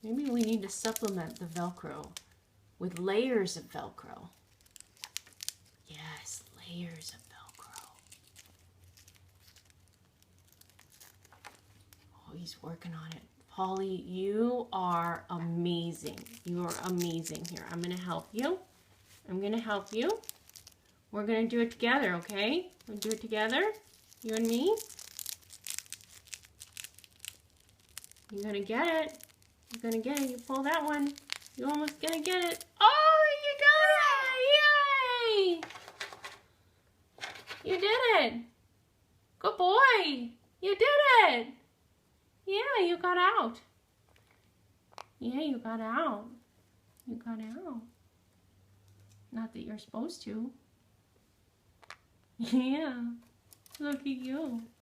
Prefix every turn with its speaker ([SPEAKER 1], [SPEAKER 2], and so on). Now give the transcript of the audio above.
[SPEAKER 1] Maybe we need to supplement the Velcro with layers of Velcro. Yes, layers of Velcro. Oh, he's working on it. Paulie, you are amazing. You are amazing. Here, I'm going to help you. I'm going to help you. We're going to do it together, okay? We'll do it together, you and me. You're going to get it. You're going to get it. You pull that one. You're almost going to get it. Oh, you got it! Yay! You did it. Good boy. You did it. Yeah, you got out. Yeah, you got out. You got out. Not that you're supposed to. Yeah. Look at you.